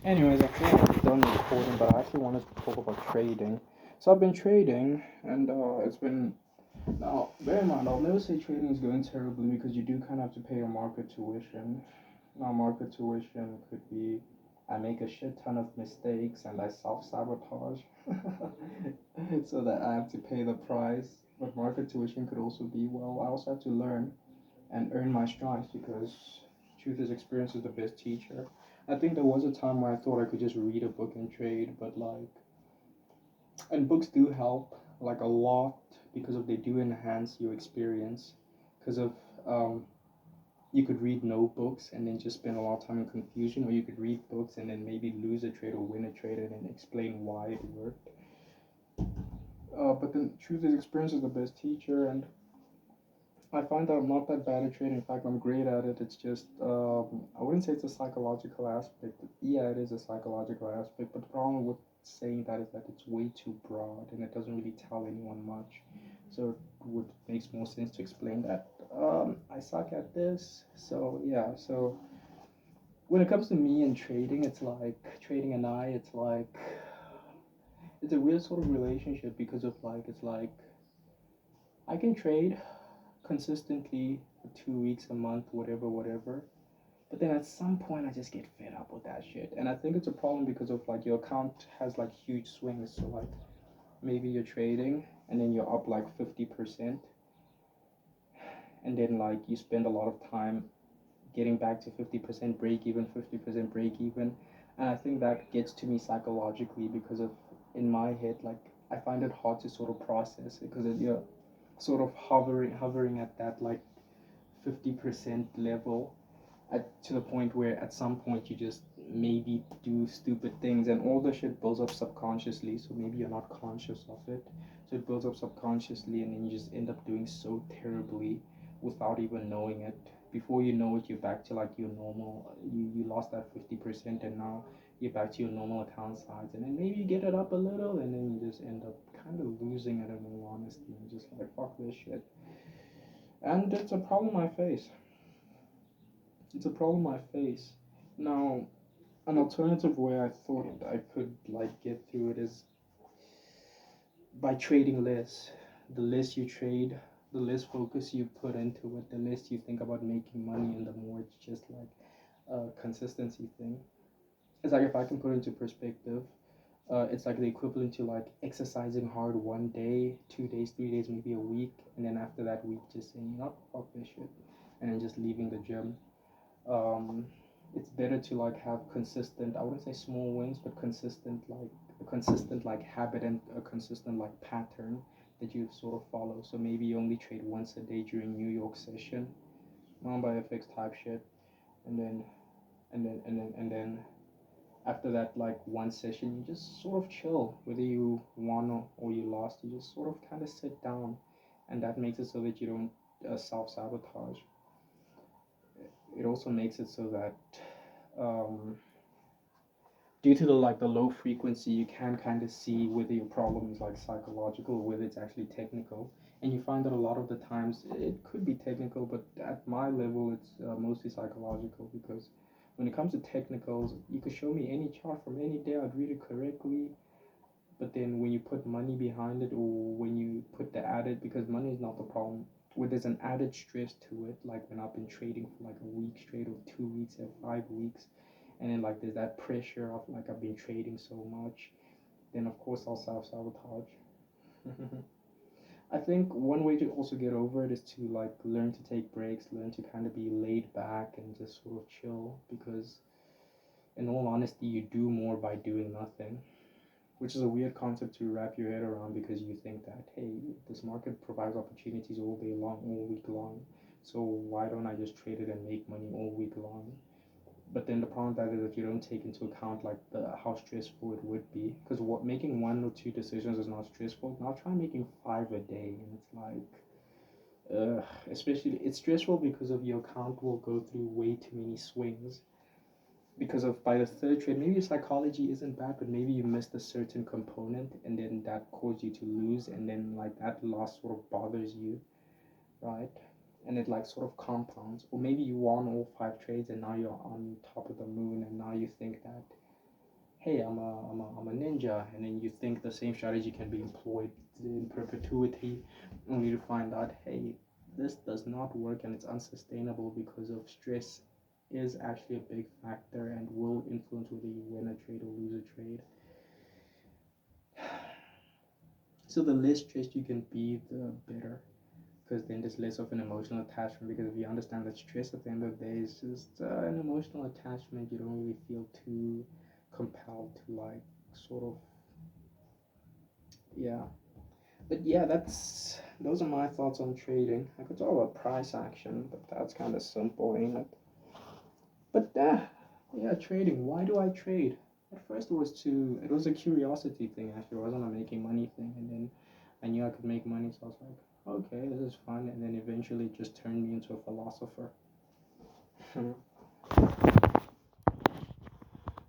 Anyways, I feel like I'm done recording, but I actually wanted to talk about trading. So I've been trading, and it's been now. Bear in mind, I'll never say trading is going terribly because you do kind of have to pay your market tuition. Now, market tuition could be I make a shit ton of mistakes and I self sabotage, so that I have to pay the price. But market tuition could also be well. I also have to learn and earn my stripes because truth is experience is the best teacher. I think there was a time where I thought I could just read a book and trade, but and books do help like a lot because of they do enhance your experience. Because of um, you could read no books and then just spend a lot of time in confusion, or you could read books and then maybe lose a trade or win a trade and then explain why it worked. But the truth is experience is the best teacher, and I find that I'm not that bad at trading. In fact, I'm great at it. It's just, I wouldn't say it's a psychological aspect. Yeah, it is a psychological aspect, but the problem with saying that is that it's way too broad and it doesn't really tell anyone much. So it would makes more sense to explain that. I suck at this. So yeah, so when it comes to me and trading, it's like trading and it's like it's a weird sort of relationship because of it's like I can trade consistently for 2 weeks, a month, whatever, whatever. But then at some point, I just get fed up with that shit, and I think it's a problem because of your account has huge swings. So maybe you're trading and then you're up 50%, and then you spend a lot of time getting back to 50% break even, 50% break even, and I think that gets to me psychologically because of in my head I find it hard to sort of process it because you're sort of hovering at that 50% level to the point where at some point you just maybe do stupid things and all the shit builds up subconsciously, so maybe you're not conscious of it, so it builds up subconsciously and then you just end up doing so terribly without even knowing it. Before you know it, you're back to your normal, you lost that 50% and now you're back to your normal account size, and then maybe you get it up a little and then you just end up kind of losing it in all honesty and just fuck this shit. And it's a problem I face. It's a problem I face. Now, an alternative way I thought I could get through it is by trading less. The less you trade, the less focus you put into it, the less you think about making money, and the more it's just a consistency thing. It's like if I can put it into perspective, it's like the equivalent to exercising hard 1 day, 2 days, 3 days, maybe a week, and then after that week just saying, you know, fuck this shit, and then just leaving the gym. um, it's better to have consistent, I wouldn't say small wins, but consistent a consistent habit and a consistent pattern that you sort of follow. So maybe you only trade once a day during New York session, non by FX type shit, and then and then after that one session you just sort of chill, whether you won or you lost, you just sort of kind of sit down, and that makes it so that you don't self-sabotage. It also makes it so that um, due to the low frequency, you can kind of see whether your problem is psychological or whether it's actually technical. And you find that a lot of the times it could be technical, but at my level, it's mostly psychological because when it comes to technicals, you could show me any chart from any day, I'd read it correctly. But then when you put money behind it, or when you put the added, because money is not the problem, where there's an added stress to it, like when I've been trading for a week straight or 2 weeks or 5 weeks, and then there's that pressure of I've been trading so much, then of course I'll self-sabotage. I think one way to also get over it is to learn to take breaks, learn to kind of be laid back and just sort of chill, because in all honesty you do more by doing nothing, which is a weird concept to wrap your head around, because you think that, hey, this market provides opportunities all day long, all week long, so why don't I just trade it and make money all week long? But then the problem with that is that you don't take into account how stressful it would be, because what making one or two decisions is not stressful. Now try making five a day, and it's especially it's stressful because of your account will go through way too many swings, because of by the third trade maybe your psychology isn't bad, but maybe you missed a certain component and then that caused you to lose, and then that loss sort of bothers you, right? And it sort of compounds. Or maybe you won all five trades and now you're on top of the moon, and now you think that hey, I'm a ninja, and then you think the same strategy can be employed in perpetuity, only to find out, hey, this does not work and it's unsustainable because of stress is actually a big factor and will influence whether you win a trade or lose a trade. So the less stressed you can be, the better, because then there's less of an emotional attachment. Because if you understand that stress at the end of the day is just an emotional attachment, you don't really feel too compelled to like sort of, yeah. But yeah, that's those are my thoughts on trading. I could talk about price action, but that's kind of simple, ain't it? But yeah, trading. Why do I trade? At first, it was a curiosity thing. Actually, it wasn't a making money thing. And then I knew I could make money, so I was like, okay, this is fun. And then eventually, it just turned me into a philosopher.